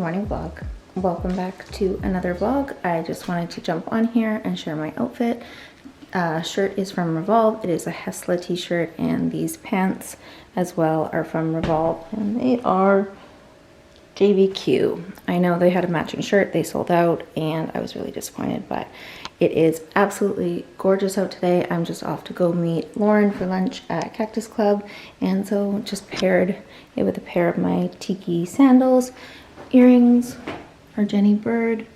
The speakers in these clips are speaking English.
morning vlog. Welcome back to another vlog. I just wanted to jump on here and share my outfit. Shirt is from Revolve. It is a Hesla t-shirt, and these pants as well are from Revolve, and they are JVQ. I know they had a matching shirt, they sold out, and I was really disappointed, but it is absolutely gorgeous out today. I'm just off to go meet Lauren for lunch at Cactus Club, and so just paired it with a pair of my tiki sandals, earrings are Jenny Bird,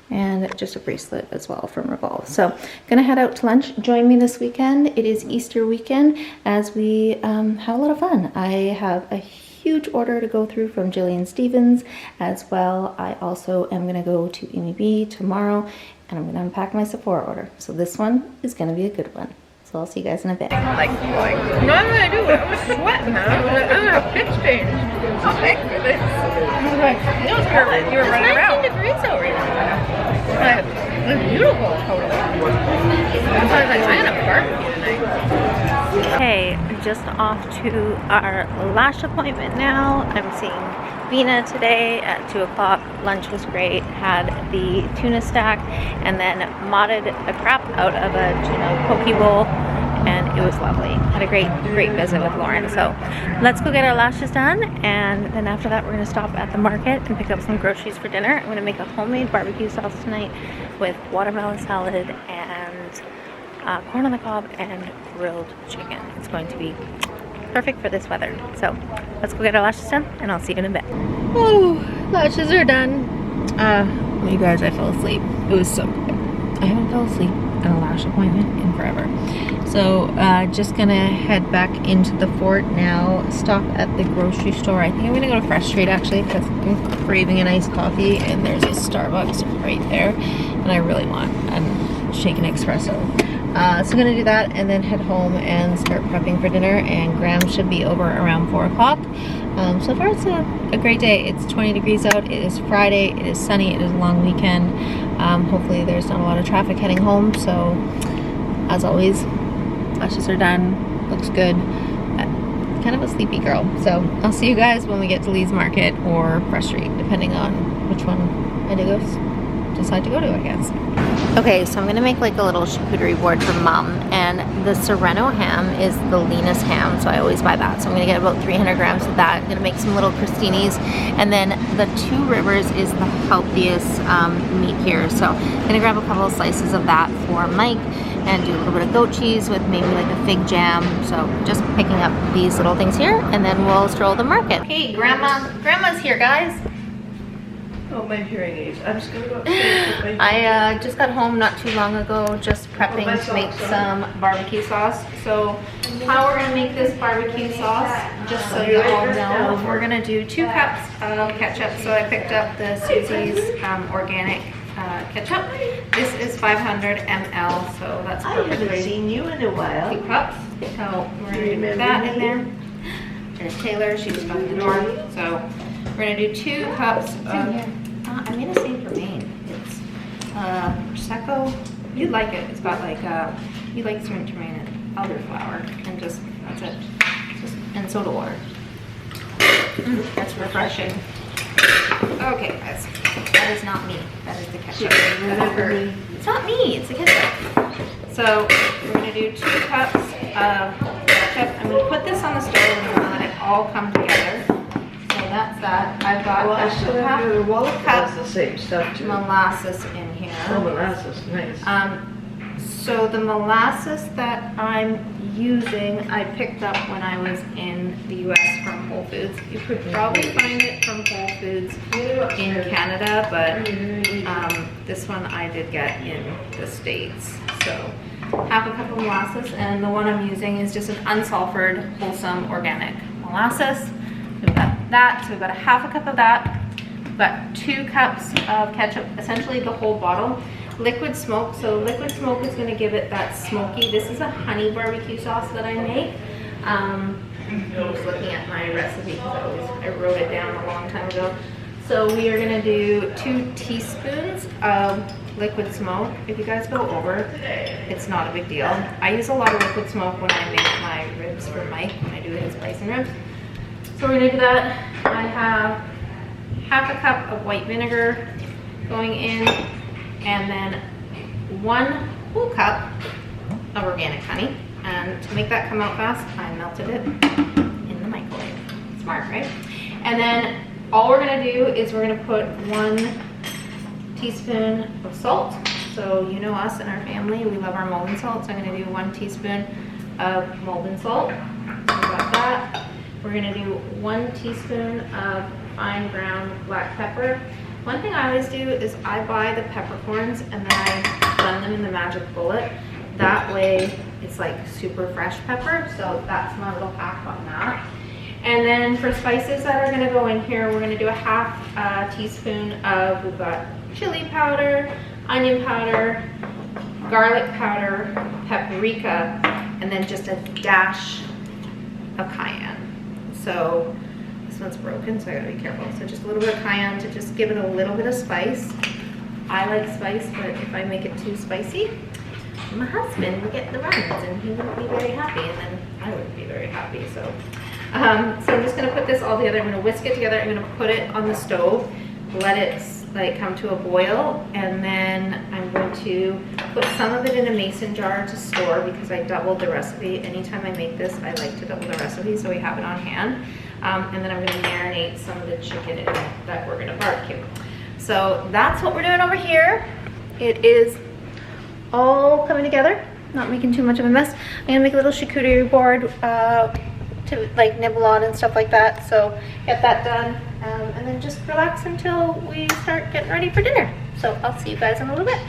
and just a bracelet as well from Revolve. So gonna head out to lunch. Join me this weekend. It is Easter weekend as we have a lot of fun. I have a huge order to go through from Jillian Stevens as well. I also am gonna go to Amy B tomorrow, and I'm gonna unpack my Sephora order. So this one is gonna be a good one. So I'll see you guys in a bit. No, I'm gonna do it. I was sweating, man. I'm gonna have pitch change. Oh, thank goodness. I was like, no, you were running around. 19 degrees out right now. But it's beautiful, totally. That's why I was like, I'm gonna barbecue tonight. Hey, just off to our lash appointment now. I'm seeing Vina today at 2 o'clock. Lunch was great. Had the tuna stack and then modded a crap out of a tuna poke bowl, and it was lovely. Had a great visit with Lauren. So let's go get our lashes done, and then after that we're gonna stop at the market and pick up some groceries for dinner. I'm gonna make a homemade barbecue sauce tonight with watermelon salad and corn on the cob and grilled chicken. It's going to be perfect for this weather. So let's go get our lashes done, and I'll see you in a bit. Oh, lashes are done. You guys, I fell asleep. It was so good. I haven't fell asleep at a lash appointment in forever. So just gonna head back into the fort now, stop at the grocery store. I think I'm gonna go to Fresh Trade actually, because I'm craving an iced coffee, and there's a Starbucks right there, and I really want a shaken espresso. So I'm gonna do that and then head home and start prepping for dinner, and Graham should be over around 4 o'clock. So far it's a great day. It's 20 degrees out, it is Friday, it is sunny, it is a long weekend. Hopefully there's not a lot of traffic heading home. So as always, lashes are done, looks good. Kind of a sleepy girl. So I'll see you guys when we get to Lee's Market or Fresh Street, depending on which one I decide to go to, I guess. Okay, so I'm gonna make like a little charcuterie board for Mom, and the Serrano ham is the leanest ham, so I always buy that. So I'm gonna get about 300 grams of that. I'm gonna make some little crostinis, and then the Two Rivers is the healthiest meat here. So I'm gonna grab a couple of slices of that for Mike, and do a little bit of goat cheese with maybe like a fig jam. So just picking up these little things here, and then we'll stroll the market. Hey, Grandma's here, guys. Oh, my hearing aids. I'm just gonna go upstairs. I just got home not too long ago, just prepping to make some barbecue sauce. So how we're gonna make this barbecue sauce, just so you all know, we're gonna do 2 cups of ketchup. So I picked up the Susie's organic ketchup. This is 500 ml, so that's perfect. I haven't seen you in a while. 2 cups. So we're gonna do that in there. There's Taylor, she just got the door. So we're gonna do 2 cups of, I made a Saint Germain. It's Prosecco. You'd like it. It's got like, you like Saint Germain and elderflower, and just, that's it. And soda water. That's refreshing. Okay, guys. That is not me. That is the ketchup. It's not me, it's the ketchup. So we're gonna do 2 cups of ketchup. I'm gonna put this on the stove and let it all come together. That's that. I've got half a cup the same stuff too. molasses in here. Oh, molasses, nice. So the molasses that I'm using, I picked up when I was in the US from Whole Foods. You could probably find it from Whole Foods in Canada, but this one I did get in the States. So half a cup of molasses, and the one I'm using is just an unsulfured, wholesome, organic molasses. We've got that, so we've got a half a cup of that. We've got 2 cups of ketchup, essentially the whole bottle. Liquid smoke, so liquid smoke is gonna give it that smoky. This is a honey barbecue sauce that I make. I'm just looking at my recipe because I wrote it down a long time ago. So we are gonna do 2 teaspoons of liquid smoke. If you guys go over, it's not a big deal. I use a lot of liquid smoke when I make my ribs for Mike, when I do his bison ribs. So we're gonna do that. I have half a cup of white vinegar going in, and then 1 whole cup of organic honey. And to make that come out fast, I melted it in the microwave. Smart, right? And then all we're gonna do is we're gonna put 1 teaspoon of salt. So you know us and our family, we love our Maldon salt. So I'm gonna do 1 teaspoon of Maldon salt. So we got that. We're gonna do 1 teaspoon of fine ground black pepper. One thing I always do is I buy the peppercorns and then I blend them in the magic bullet. That way it's like super fresh pepper. So that's my little hack on that. And then for spices that are gonna go in here, we're gonna do a half teaspoon of, we've got chili powder, onion powder, garlic powder, paprika, and then just a dash of cayenne. So this one's broken, so I gotta be careful. So just a little bit of cayenne to just give it a little bit of spice. I like spice, but if I make it too spicy, my husband would get the runs and he wouldn't be very happy, and then I wouldn't be very happy. So so I'm just gonna put this all together. I'm gonna whisk it together. I'm gonna put it on the stove, let it like come to a boil, and then I'm going to put some of it in a mason jar to store because I doubled the recipe. Anytime I make this, I like to double the recipe so we have it on hand. And then I'm gonna marinate some of the chicken in it that we're gonna barbecue. So that's what we're doing over here. It is all coming together, not making too much of a mess. I'm gonna make a little charcuterie board to like nibble on and stuff like that. So get that done, and then just relax until we start getting ready for dinner. So I'll see you guys in a little bit.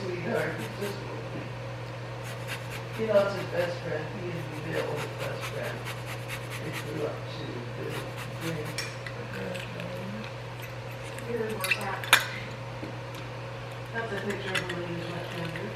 Sweetheart, he loves his best friend. He and Bill, his best friend. They grew up to drink. That's a picture of him when he was much younger.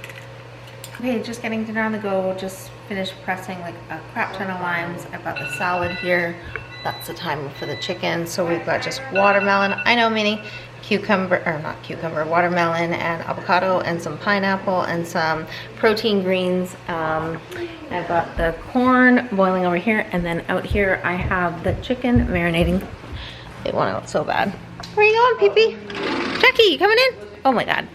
Okay, just getting dinner on the go. Just finished pressing like a crap ton of limes. I've got the salad here. That's the time for the chicken. So we've got just watermelon. I know, Minnie. Cucumber, or not cucumber, watermelon and avocado and some pineapple and some protein greens. I've got the corn boiling over here, and then out here I have the chicken marinating. They want out so bad. Where are you going, Pee-Pee? Jackie, you coming in? Oh my God.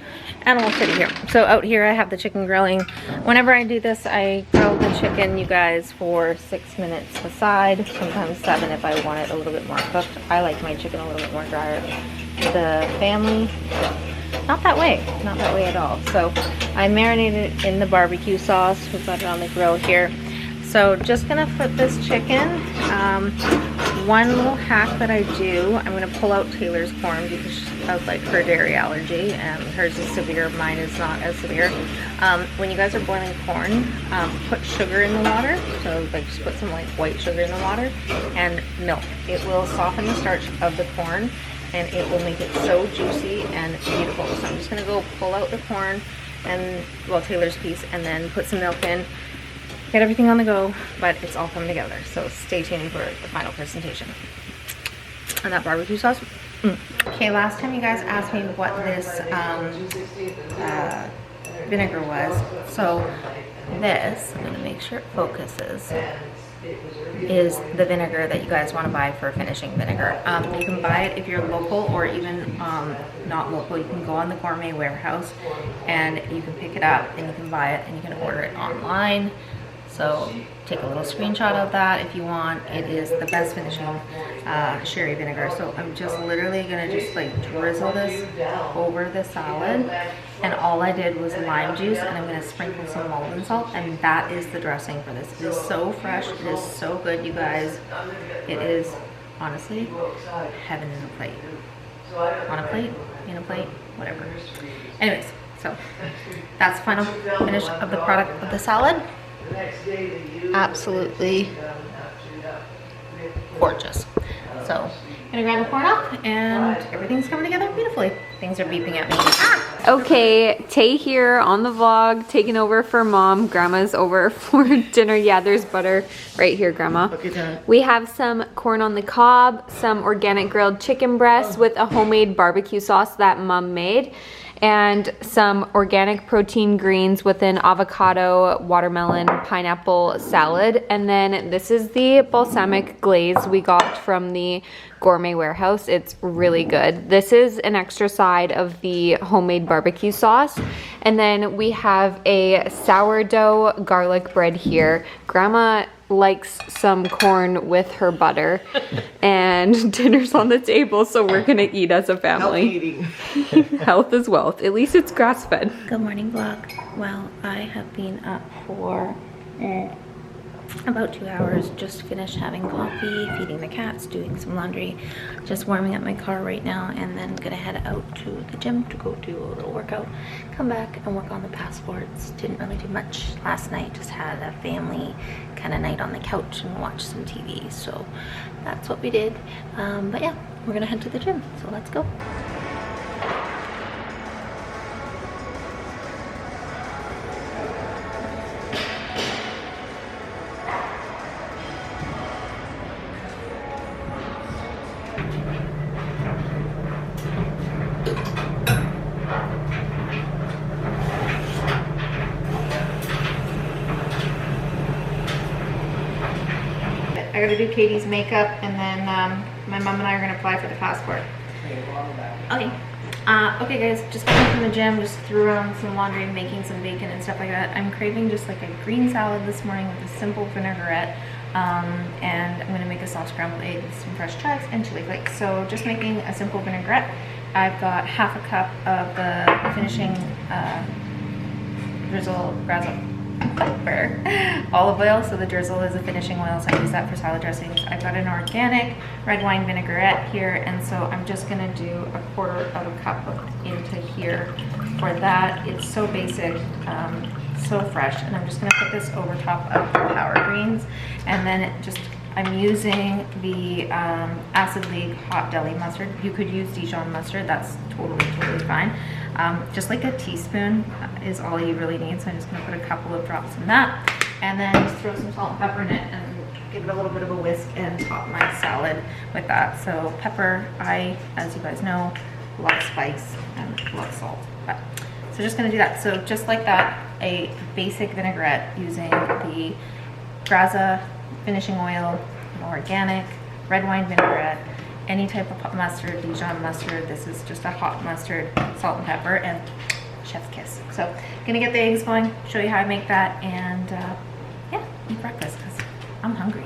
Animal City here. So out here I have the chicken grilling. Whenever I do this, I grill the chicken, you guys, for 6 minutes aside, sometimes 7 if I want it a little bit more cooked. I like my chicken a little bit more drier. The family, not that way at all. So I marinated it in the barbecue sauce. We've got it on the grill here. So just gonna put this chicken. One little hack that I do, I'm gonna pull out Taylor's corn because of like her dairy allergy, and hers is severe, mine is not as severe. When you guys are boiling corn, put sugar in the water. So like just put some like white sugar in the water and milk. It will soften the starch of the corn, and it will make it so juicy and beautiful. So I'm just gonna go pull out the corn and, well, Taylor's piece, and then put some milk in, get everything on the go, but it's all coming together. So stay tuned for the final presentation. And that barbecue sauce. Okay, last time you guys asked me what this vinegar was. So this, I'm gonna make sure it focuses, is the vinegar that you guys want to buy for finishing vinegar. You can buy it if you're local, or even not local. You can go on the Gourmet Warehouse and you can pick it up and you can buy it, and you can order it online. So take a little screenshot of that if you want. It is the best finishing sherry vinegar. So I'm just literally gonna just like drizzle this over the salad, and all I did was lime juice, and I'm gonna sprinkle some Maldon salt, and that is the dressing for this. It is so fresh, it is so good, you guys. It is honestly heaven in a plate. On a plate, in a plate, whatever. Anyways, so that's the final finish of the product of the salad. Absolutely gorgeous. So Gonna grab a corn up and everything's coming together beautifully. Things are beeping at me. Okay, Tay here on the vlog, taking over for Mom. Grandma's over for dinner. Yeah, there's butter right here, Grandma. We have some corn on the cob, some organic grilled chicken breasts with a homemade barbecue sauce that Mom made, and some organic protein greens with an avocado, watermelon, pineapple salad. And then this is the balsamic glaze we got from the Gourmet Warehouse. It's really good. This is an extra side of the homemade barbecue sauce. And then we have a sourdough garlic bread here. Grandma likes some corn with her butter, and dinner's on the table, so we're gonna eat as a family. Health is wealth. At least it's grass-fed. Good morning vlog. Well, I have been up for about 2 hours. Just finished having coffee, feeding the cats, doing some laundry, just warming up my car right now, and then gonna head out to the gym to go do a little workout, come back and work on the passports. Didn't really do much last night, just had a family kind of night on the couch and watched some TV, so that's what we did. But yeah, we're gonna head to the gym, so let's go. I gotta do Katie's makeup, and then my mom and I are gonna apply for the passport. Okay. Okay guys, just came from the gym, just threw on some laundry, making some bacon and stuff like that. I'm craving just like a green salad this morning with a simple vinaigrette. And I'm gonna make a soft scrambled egg with some fresh chives and chili flakes. So just making a simple vinaigrette. I've got half a cup of the finishing razzle pepper olive oil, so the drizzle is a finishing oil, so I use that for salad dressings. I've got an organic red wine vinaigrette here, and so I'm just gonna do a quarter of a cup into here for that. It's so basic, so fresh, and I'm just gonna put this over top of the power greens, and then I'm using the Acid League hot deli mustard. You could use Dijon mustard, that's totally fine. Just like a teaspoon is all you really need, so I'm just gonna put a couple of drops in that, and then just throw some salt and pepper in it and give it a little bit of a whisk and top my salad with that. So pepper, as you guys know, a lot of spice and a lot of salt. So just gonna do that. So just like that, a basic vinaigrette using the Graza finishing oil, an organic red wine vinaigrette, any type of mustard, Dijon mustard. This is just a hot mustard, salt and pepper, and chef's kiss. So gonna get the eggs going, show you how I make that, and yeah, eat breakfast because I'm hungry.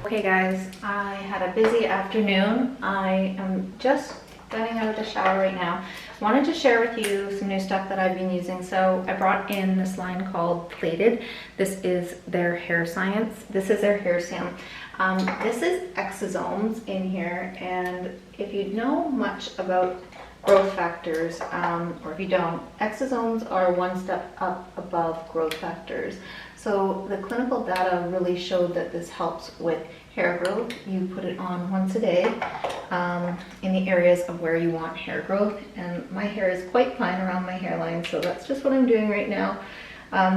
Okay guys, I had a busy afternoon. I am just getting out of the shower right now. Wanted to share with you some new stuff that I've been using. So I brought in this line called Plated. This is their hair science. This is their hair serum. This is exosomes in here, and if you know much about growth factors, or if you don't, exosomes are one step up above growth factors. So the clinical data really showed that this helps with hair growth. You put it on once a day in the areas of where you want hair growth. And my hair is quite fine around my hairline, so that's just what I'm doing right now.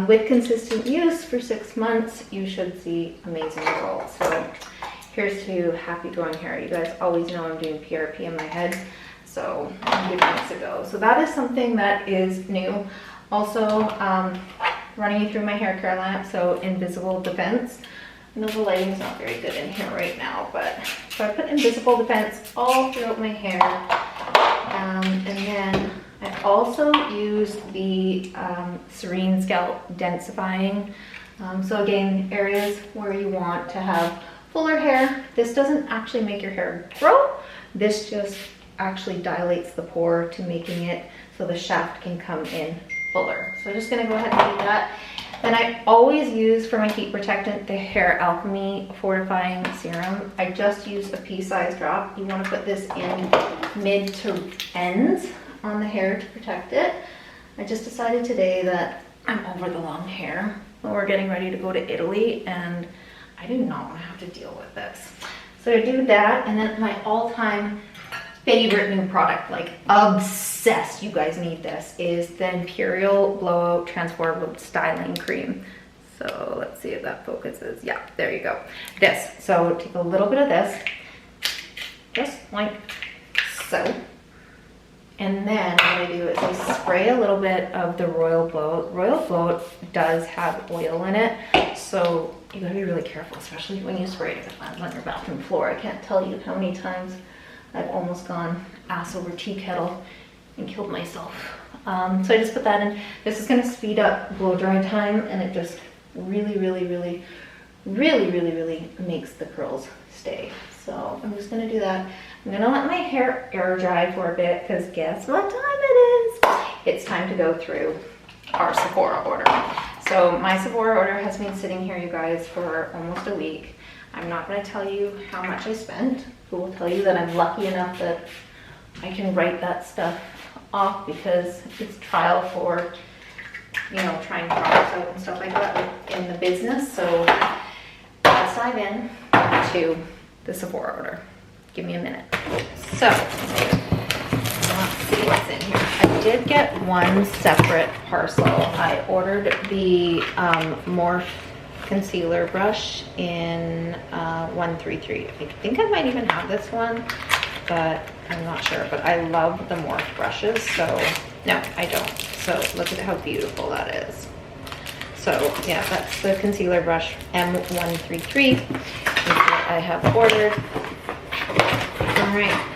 With consistent use for 6 months, you should see amazing results. So here's to happy growing hair. You guys always know I'm doing PRP in my head. So I'm giving this a go. So that is something that is new. Also, running you through my hair care lamp, so invisible defense. I know the lighting's not very good in here right now, but so I put invisible defense all throughout my hair. And then I also use the Serene Scalp Densifying. So again, areas where you want to have fuller hair. This doesn't actually make your hair grow. This just actually dilates the pore to making it so the shaft can come in fuller. So I'm just gonna go ahead and do that. Then I always use for my heat protectant the Hair Alchemy Fortifying Serum. I just use a pea-sized drop. You want to put this in mid to ends on the hair to protect it. I just decided today that I'm over the long hair. We're getting ready to go to Italy and I do not want to have to deal with this. So I do that, and then my all-time favorite new product, like obsessed, you guys need this, is the Imperial Blowout Transformable Styling Cream. So let's see if that focuses. Yeah, there you go. This. So take a little bit of this, just like so. And then what I do is I spray a little bit of the Royal Blowout. Royal Blowout does have oil in it, so you gotta be really careful, especially when you spray it on your bathroom floor. I can't tell you how many times I've almost gone ass over tea kettle and killed myself. So I just put that in. This is gonna speed up blow dry time, and it just really makes the curls stay. So I'm just gonna do that. I'm gonna let my hair air dry for a bit, because guess what time it is? It's time to go through our Sephora order. So my Sephora order has been sitting here, you guys, for almost a week. I'm not gonna tell you how much I spent. Who will tell you that I'm lucky enough that I can write that stuff off, because it's trial for, you know, trying products out and stuff like that in the business. So let's dive in to the Sephora order. Give me a minute. So let's see what's in here. I did get one separate parcel. I ordered the Morphe concealer brush in 133. I think I might even have this one, but I'm not sure. But I love the Morphe brushes, so no, I don't. So look at how beautiful that is. So yeah, that's the concealer brush M133 that I have ordered. All right.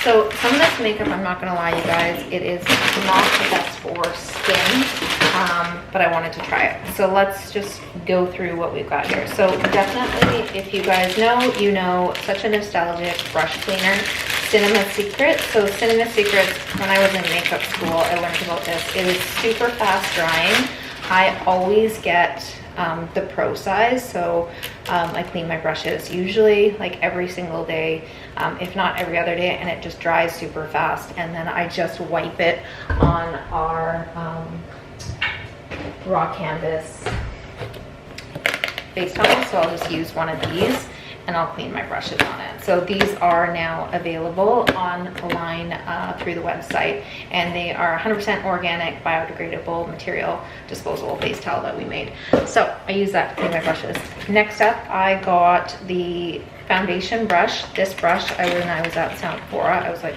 So some of this makeup, I'm not gonna lie, you guys, it is not the best for skin, but I wanted to try it. So let's just go through what we've got here. So definitely, if you guys know, you know, such a nostalgic brush cleaner, Cinema Secret. So Cinema Secrets, when I was in makeup school, I learned about this. It is super fast drying. I always get the pro size, so I clean my brushes usually like every single day, if not every other day, and it just dries super fast. And then I just wipe it on our raw canvas face towel. So I'll just use one of these and I'll clean my brushes on it. So these are now available online through the website, and they are 100% organic, biodegradable material, disposable face towel that we made. So I use that to clean my brushes. Next up, I got the foundation brush. This brush, when I was at Sephora, I was like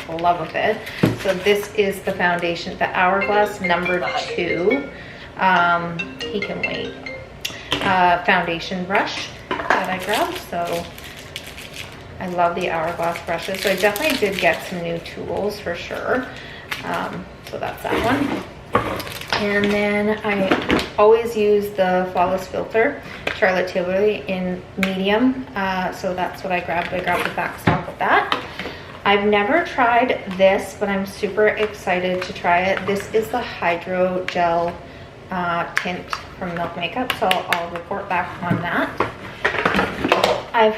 in love with it. So this is the foundation, the Hourglass number 2. He can wait. Foundation brush that I grabbed. So I love the Hourglass brushes. So I definitely did get some new tools for sure. So that's that one. And then I always use the Flawless Filter, Charlotte Tilbury in medium. So that's what I grabbed. I grabbed the backstop of that. I've never tried this, but I'm super excited to try it. This is the Hydro Gel tint from Milk Makeup, so I'll report back on that. I've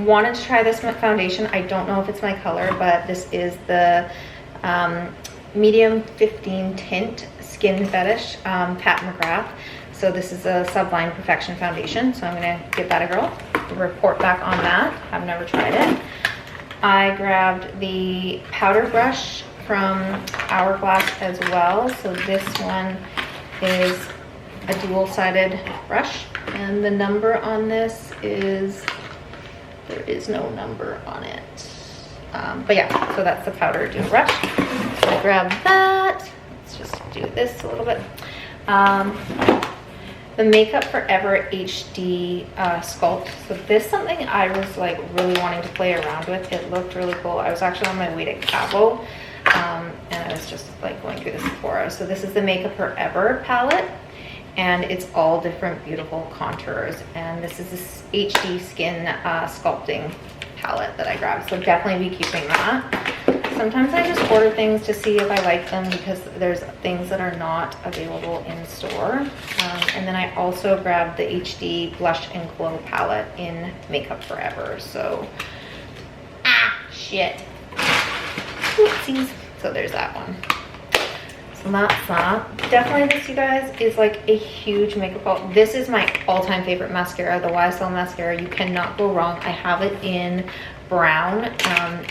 wanted to try this foundation. I don't know if it's my color, but this is the medium 15 tint Skin Fetish Pat McGrath. So this is a Sublime Perfection foundation, so I'm gonna give that a go, report back on that. I've never tried it. I grabbed the powder brush from Hourglass as well. So this one is a dual-sided brush, and the number on this is, there is no number on it. But yeah, so that's the powder do brush. So I grab that. Let's just do this a little bit. The Makeup Forever HD Sculpt. So this is something I was like really wanting to play around with. It looked really cool. I was actually on my way to Cabo, and I was just like going through the Sephora. So this is the Makeup Forever palette, and it's all different beautiful contours. And this is this HD Skin Sculpting palette that I grabbed. So definitely be keeping that. Sometimes I just order things to see if I like them because there's things that are not available in store. And then I also grabbed the HD Blush and Glow palette in Makeup Forever. So, shit. Oopsies. So there's that one. So that's that. Definitely this, you guys, is like a huge makeup haul. This is my all-time favorite mascara, the YSL mascara. You cannot go wrong. I have it in brown,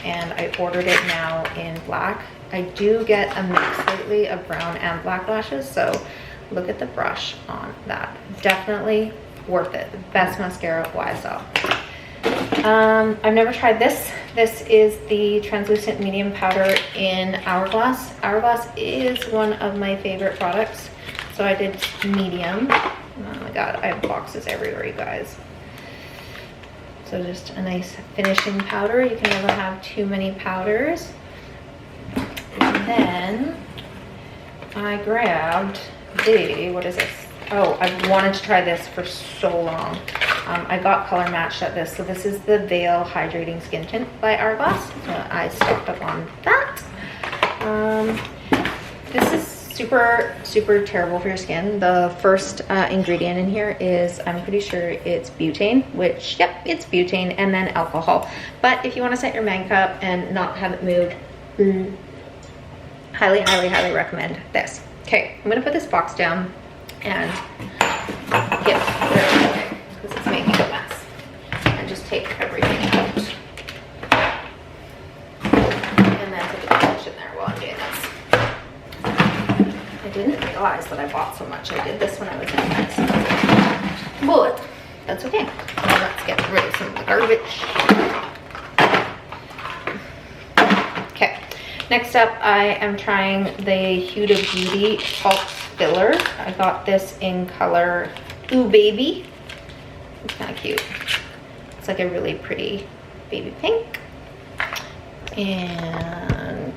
and I ordered it now in black. I do get a mix lately of brown and black lashes, so look at the brush on that. Definitely worth it. The best mascara YSL. I've never tried this. This is the translucent medium powder in Hourglass. Hourglass is one of my favorite products, so I did medium. Oh my god, I have boxes everywhere, you guys. So just a nice finishing powder. You can never have too many powders. And then I grabbed the, what is this? Oh, I've wanted to try this for so long. I got color matched at this. So this is the Veil Hydrating Skin Tint by Hourglass. So I stocked up on that. This is super, super terrible for your skin. The first ingredient in here is, I'm pretty sure it's butane, which, yep, it's butane, and then alcohol. But if you want to set your makeup and not have it move, highly, highly, highly recommend this. Okay, I'm gonna put this box down and get there, okay, because it's making a mess. And just take everything out. And then put the brush in there while I'm doing this. I didn't realize that I bought so much. I did this when I was in Mexico. But that's okay. Now let's get rid of some of the garbage. Okay, next up I am trying the Huda Beauty False Filler. I got this in color Ooh Baby. It's kind of cute. It's like a really pretty baby pink. And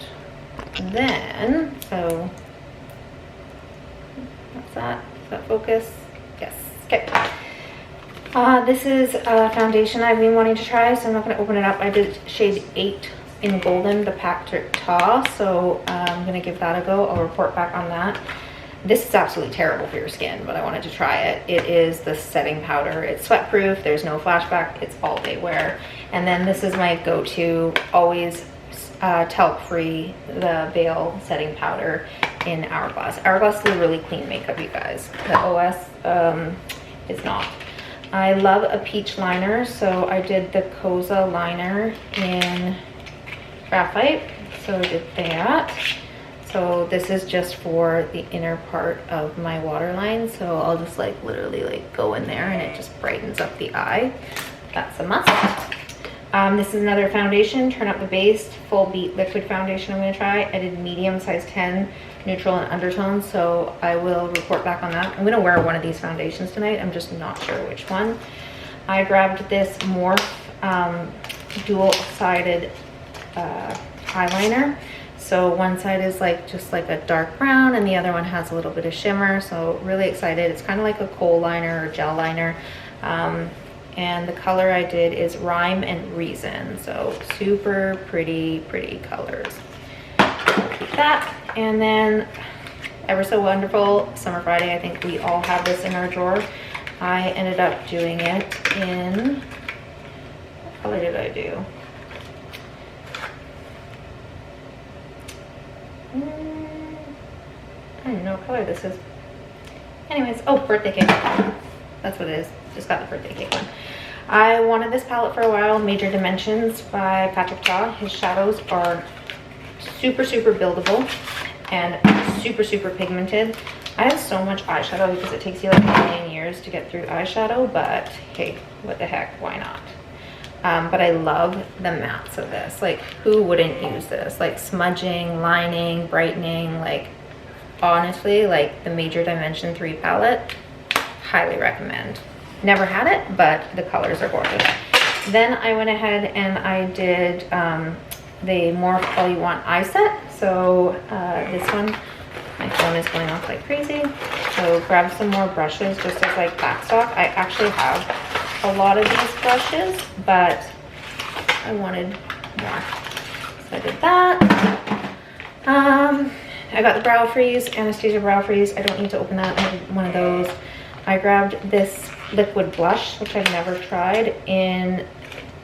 then, so what's that? Does that focus? Yes. Okay. This is a foundation I've been wanting to try, so I'm not going to open it up. I did shade 8 in Golden, the Pac Ta, so I'm going to give that a go. I'll report back on that. This is absolutely terrible for your skin, but I wanted to try it. It is the setting powder. It's sweat proof. There's no flashback. It's all day wear. And then this is my go-to, always talc free, the Veil setting powder in Hourglass. Hourglass is a really clean makeup, you guys. The OS is not. I love a peach liner, so I did the Koza liner in Graphite, so I did that. So this is just for the inner part of my waterline, so I'll just like literally like go in there and it just brightens up the eye. That's a must. This is another foundation, Turn Up the Base Full Beat Liquid Foundation I'm going to try. I did medium size 10, neutral and undertones, so I will report back on that. I'm going to wear one of these foundations tonight. I'm just not sure which one. I grabbed this Morphe dual-sided eyeliner. So one side is like just like a dark brown and the other one has a little bit of shimmer. So really excited. It's kind of like a kohl liner or gel liner. And the color I did is Rhyme and Reason. So super pretty, pretty colors. Keep that. And then Ever So Wonderful Summer Friday. I think we all have this in our drawer. I ended up doing it in, what color did I do? I don't know what color this is. Anyways, oh, birthday cake. That's what it is. Just got the birthday cake one. I wanted this palette for a while. Major Dimensions by Patrick Ta. His shadows are super, super buildable and super, super pigmented. I have so much eyeshadow because it takes you like a million years to get through eyeshadow, but hey, what the heck, why not? but I love the mattes of this. Like, who wouldn't use this? Like smudging, lining, brightening, like honestly, like the Major Dimension 3 palette, highly recommend. Never had it, but the colors are gorgeous. Then I went ahead and I did the Morph All You Want eye set. So this one, my phone is going off like crazy. So grab some more brushes just as like backstock. I actually have a lot of these brushes, but I wanted more. So I did that. I got the Brow Freeze, Anastasia Brow Freeze. I don't need to open that. I have one of those. I grabbed this liquid blush, which I've never tried, in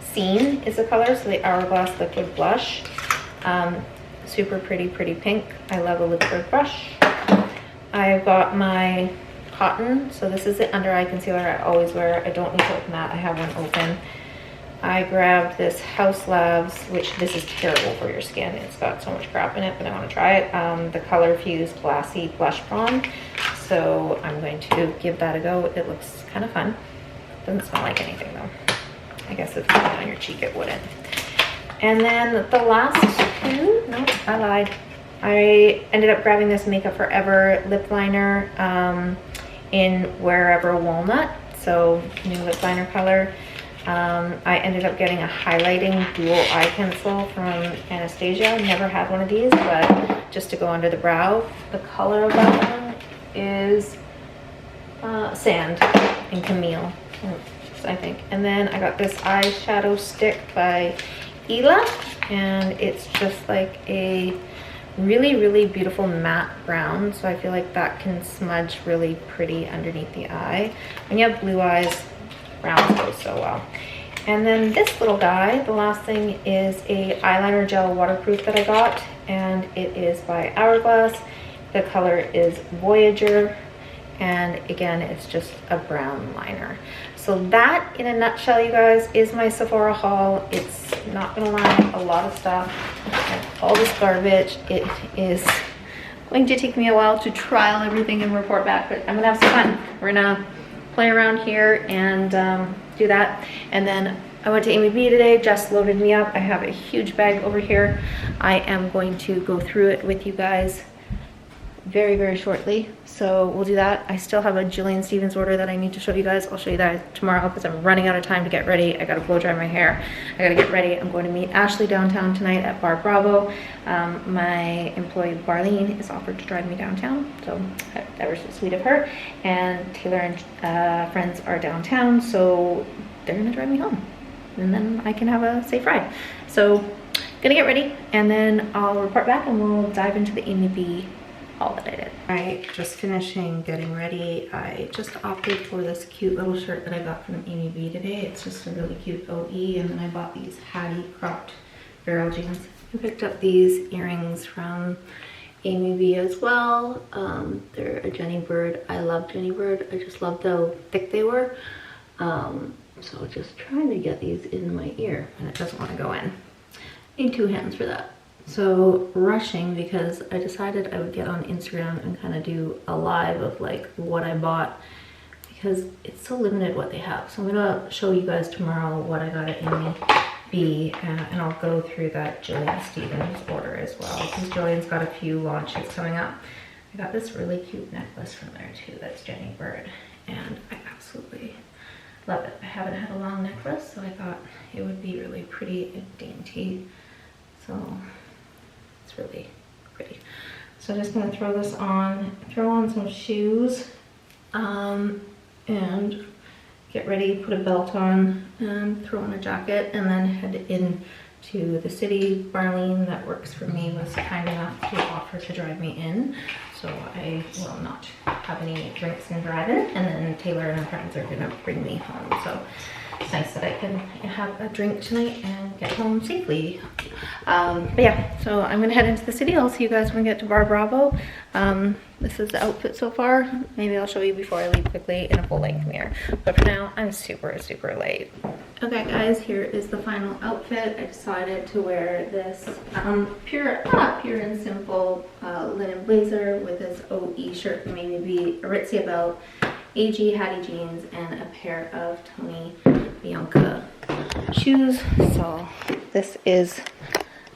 Scene is the color, so the Hourglass liquid blush. Super pretty pink. I love a liquid brush. I've got my cotton, so this is the under eye concealer I always wear. I don't need to open that. I have one open. I grabbed this House Labs, which this is terrible for your skin. It's got so much crap in it, but I want to try it. The Color Fused Glassy Blush Balm. So I'm going to give that a go. It looks kind of fun. Doesn't smell like anything though. I guess if you put it on your cheek, it wouldn't. And then the last two, no, I lied. I ended up grabbing this Makeup Forever lip liner in Wherever Walnut. So new lip liner color. I ended up getting a highlighting dual eye pencil from Anastasia. Never had one of these, but just to go under the brow. The color of that one is Sand and Camille, I think. And then I got this eyeshadow stick by Ela, and it's just like a really beautiful matte brown. So I feel like that can smudge really pretty underneath the eye. When you have blue eyes, browns go so well. And then this little guy, the last thing, is a eyeliner gel waterproof that I got, and it is by Hourglass. The color is Voyager, and again, it's just a brown liner. So that, in a nutshell, you guys, is my Sephora haul. It's not gonna lie, a lot of stuff, and all this garbage. It is going to take me a while to trial everything and report back, but I'm gonna have some fun. We're gonna play around here and do that. And then I went to Amy B today. Jess loaded me up. I have a huge bag over here. I am going to go through it with you guys very shortly, so we'll do that. I still have a Jillian Stevens order that I need to show you guys. I'll show you that tomorrow because I'm running out of time to get ready. I gotta blow dry my hair. I gotta get ready. I'm going to meet Ashley downtown tonight at Bar Bravo. My employee Barlene is offered to drive me downtown, so that was so sweet of her. And Taylor and friends are downtown, so they're gonna drive me home, and then I can have a safe ride. So gonna get ready, and then I'll report back and we'll dive into the Amy B all that I did. All right, just finishing getting ready. I just opted for this cute little shirt that I got from Amy B today. It's just a really cute OE, and then I bought these Hattie cropped barrel jeans. I picked up these earrings from Amy B as well. They're a Jenny Bird. I love Jenny Bird. I just loved how thick they were. So just trying to get these in my ear, and it doesn't want to go in. Need two hands for that. So rushing, because I decided I would get on Instagram and kind of do a live of like what I bought, because it's so limited what they have. So I'm gonna show you guys tomorrow what I got at Amy B, and I'll go through that Jillian Stevens order as well, because Jillian's got a few launches coming up. I got this really cute necklace from there too, that's Jenny Bird, and I absolutely love it. I haven't had a long necklace, so I thought it would be really pretty and dainty. So it's really pretty. So I'm just gonna throw this on, throw on some shoes, and get ready, put a belt on, and throw on a jacket, and then head in to the city. Barlene, that works for me, was kind enough to offer to drive me in, so I will not have any drinks and drive in, and then Taylor and her friends are gonna bring me home. So it's nice that I can have a drink tonight and get home safely. But yeah, so I'm gonna head into the city. I'll see you guys when we get to Bar Bravo. This is the outfit so far. Maybe I'll show you before I leave quickly in a full length mirror. But for now, I'm super late. Okay guys, here is the final outfit. I decided to wear this pure and simple linen blazer with this OE shirt from Amy B, Aritzia belt, AG Hattie jeans, and a pair of Tony Bianca shoes. So this is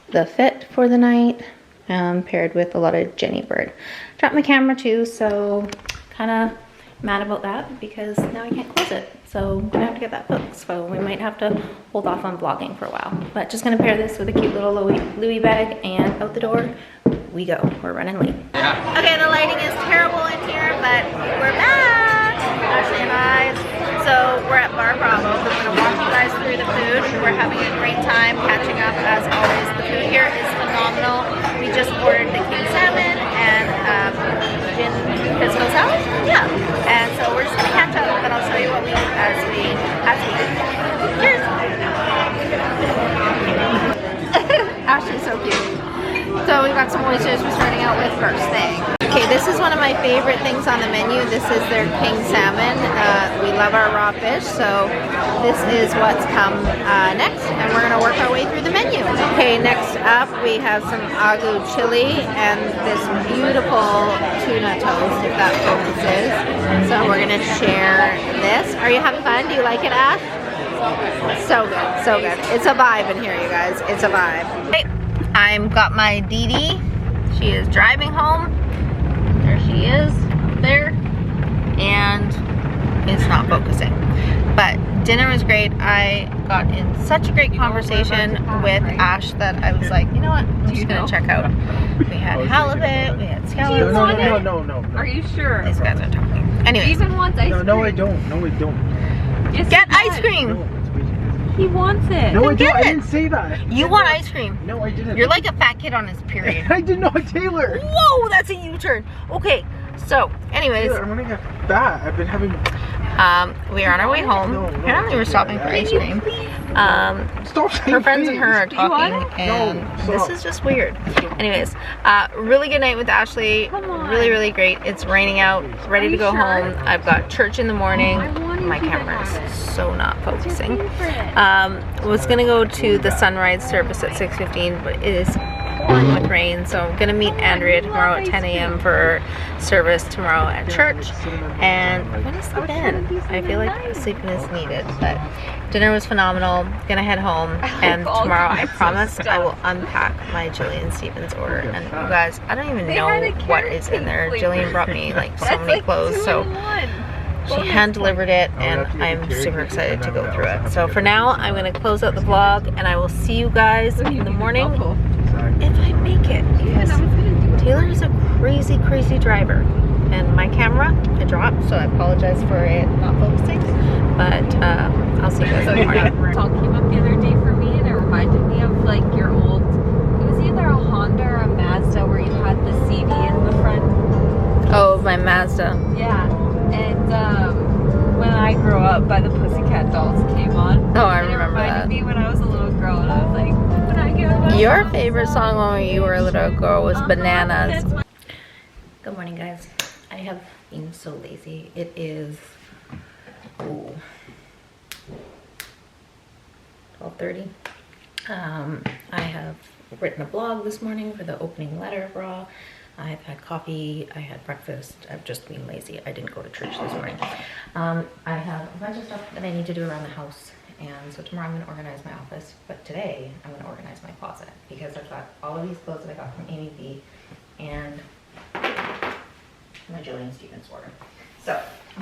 the fit for the night, paired with a lot of Jenny Bird. Dropped my camera too, so kind of mad about that because now I can't close it. So I'm gonna have to get that fixed. So we might have to hold off on vlogging for a while. But just gonna pair this with a cute little Louis bag, and out the door we go. We're running late. Yeah. Okay, the lighting is terrible in here, but we're back, Ashley and I. So we're at Bar Bravo. I'm gonna walk you guys through the food. We're having a great time catching up as always. The food here is phenomenal. We just ordered the king salmon and gin pesto salad. Yeah. And so we're just gonna catch up, but I'll show you what we eat as we eat. Cheers. Ashley's so cute. So we've got some oysters we're starting out with first thing. Okay, this is one of my favorite things on the menu. This is their king salmon. We love our raw fish, so this is what's come next, and we're gonna work our way through the menu. Okay, next up we have some agu chili and this beautiful tuna toast, if that focuses. So we're gonna share this. Are you having fun? Do you like it, Ash? So good, so good. It's a vibe in here, you guys. It's a vibe. Hey, I've got my Dee Dee. She is driving home. There she is, up there. And it's not focusing. But dinner was great. I got in such a great conversation with Ash that I was like, you know what? I'm just gonna check out. We had halibut, we had scallops. No. Are you sure? These guys are talking. Anyways. Even wants ice cream. No, I don't. No, I don't. Yes, Get ice cream! No, it's way he wants it. No, I Get don't. I it. didn't say that. You want ice cream? No, I didn't. You're like a fat kid on his period. I did not, Taylor. Whoa, that's a U-turn. Okay, so anyways, Taylor, I'm gonna get fat. I've been having. we are on our way home. Apparently we're stopping for ice cream. Stop saying Her friends and her are please. talking, and this is just weird. Anyways, really good night with Ashley. Really, really great. It's raining out, ready to go home. I've got church in the morning. My camera is so not focusing. Was gonna go to the sunrise service at 6:15, but it is pouring with rain, so I'm gonna meet Andrea tomorrow at 10 a.m. for service tomorrow at church, and I'm gonna sleep in. I feel like sleeping is needed, but dinner was phenomenal. Gonna head home, and tomorrow I promise I will unpack my Jillian Stevens order. And you guys, I don't even know what is in there. Jillian brought me like so many clothes, so she hand delivered it, and I'm super excited to go through it. So for now, I'm gonna close out the vlog, and I will see you guys in the morning if I make it, because Taylor is a crazy, crazy driver. And my camera, it dropped, so I apologize for it not focusing. But I'll see you guys in the morning. Song came up the other day for me, and it reminded me of like your old, it was either a Honda or a Mazda where you had the CD in the front. Oh, my Mazda. Yeah, and when I grew up, by the Pussycat Dolls came on. Oh, I and remember it reminded that. me when I was a little girl, and I was like, when I get older. Your favorite song when you were a little girl was Bananas. Good morning, guys. I have been so lazy. It is 12:30. I have written a blog this morning for the opening letter of Raw. I've had coffee, I had breakfast. I've just been lazy. I didn't go to church this morning. I have a bunch of stuff that I need to do around the house, and so tomorrow I'm going to organize my office, but today I'm going to organize my closet because I've got all of these clothes that I got from Amy B and my Jillian Stevens order. So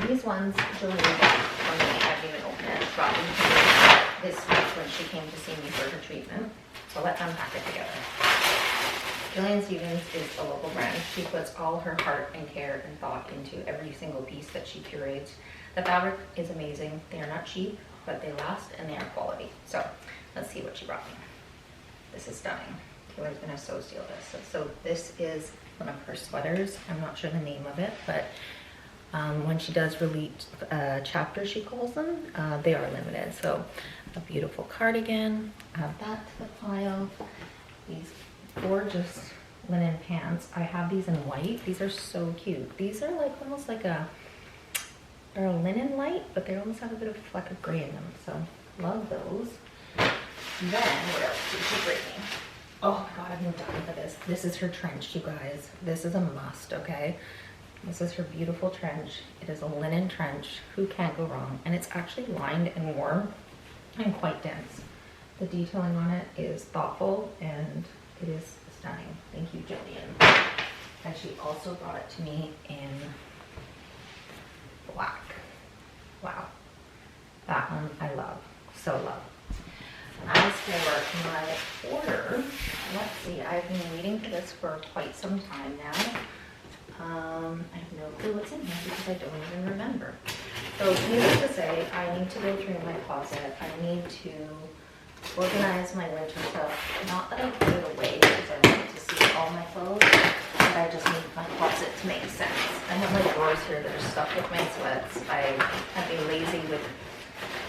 these ones Jillian got from me. I haven't even opened it. Brought them to me this week when she came to see me for her treatment. So let's unpack it together. Jillian Stevens is a local brand. She puts all her heart and care and thought into every single piece that she curates. The fabric is amazing. They are not cheap, but they last and they are quality. So let's see what she brought me. This is stunning. Taylor's gonna so steal this. So this is one of her sweaters. I'm not sure the name of it, but when she does release chapters, she calls them, they are limited. So a beautiful cardigan, add that to the pile. These gorgeous linen pants. I have these in white. These are so cute. These are like almost like they're a linen light, but they almost have a bit of a fleck of gray in them. So love those. Then what else did she bring me? Oh my god, I've been dying for this. This is her trench, you guys. This is a must, okay? This is her beautiful trench. It is a linen trench. Who can't go wrong? And it's actually lined and warm. and quite dense. The detailing on it is thoughtful and it is stunning. Thank you, Jillian. And she also brought it to me in black. Wow. That one I love. So love. As for my order, let's see, I've been waiting for this for quite some time now. I have no clue what's in here because I don't even remember. So needless to say, I need to go through my closet. I need to organize my winter stuff. Not that I put it away because I want to see all my clothes, but I just need my closet to make sense. I have my drawers here that are stuffed with my sweats. I've been lazy with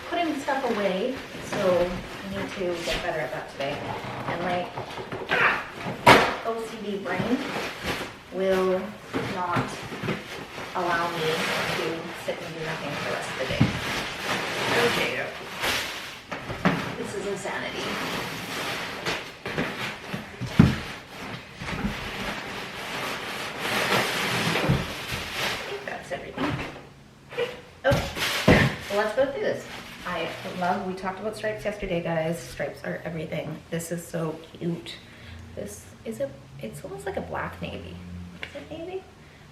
putting stuff away, so I need to get better at that today. And my OCD brain will not allow me to sit and do nothing for the rest of the day. Okay. This is insanity. I think that's everything. Okay, so let's go through this. We talked about stripes yesterday, guys. Stripes are everything. This is so cute. This is it's almost like a black navy. Is it navy?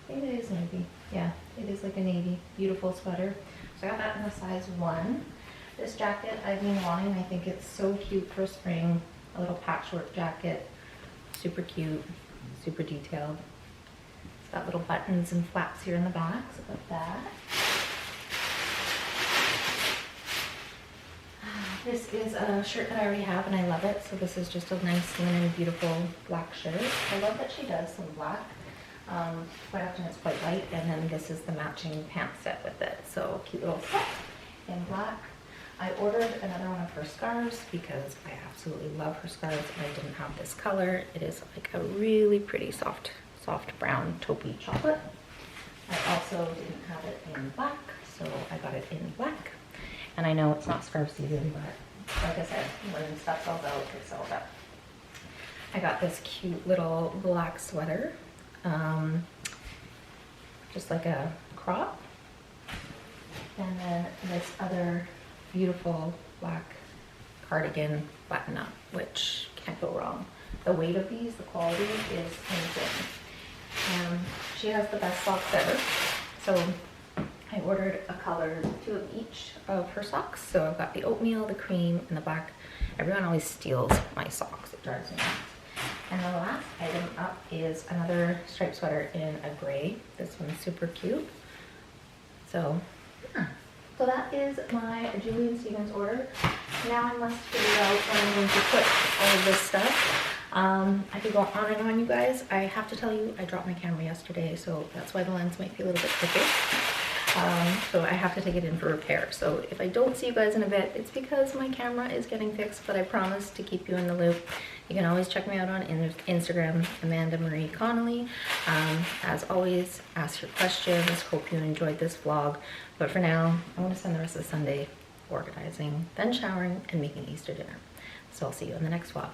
Maybe it is navy. Yeah, it is like a navy. Beautiful sweater. So I got that in a size 1. This jacket I've been wanting. I think it's so cute for spring. A little patchwork jacket. Super cute. Super detailed. It's got little buttons and flaps here in the back. So got that. This is a shirt that I already have and I love it. So this is just a nice linen, beautiful black shirt. I love that she does some black. Quite often it's quite light, and then this is the matching pant set with it. So cute little set in black. I ordered another one of her scarves because I absolutely love her scarves and I didn't have this color. It is like a really pretty soft brown taupey chocolate. I also didn't have it in black, so I got it in black. And I know it's not scarf season, but like I said, when stuff sells out, it sells out. I got this cute little black sweater, just like a crop. And then this other beautiful black cardigan button up, which can't go wrong. The weight of these, the quality is insane. She has the best socks ever. So I ordered a color, 2 of each of her socks. So I've got the oatmeal, the cream, and the black. Everyone always steals my socks. It drives me nuts. And the last item up is another striped sweater in a gray. This one's super cute. So, yeah. So that is my Julian Stevens order. Now I must figure out where I'm going to put all of this stuff. I could go on and on, you guys. I have to tell you, I dropped my camera yesterday, so that's why the lens might be a little bit crooked. So I have to take it in for repair. So if I don't see you guys in a bit, it's because my camera is getting fixed, but I promise to keep you in the loop. You can always check me out on Instagram, Amanda Marie Connolly. As always, ask your questions. Hope you enjoyed this vlog. But for now, I want to spend the rest of Sunday organizing, then showering, and making Easter dinner. So I'll see you in the next vlog.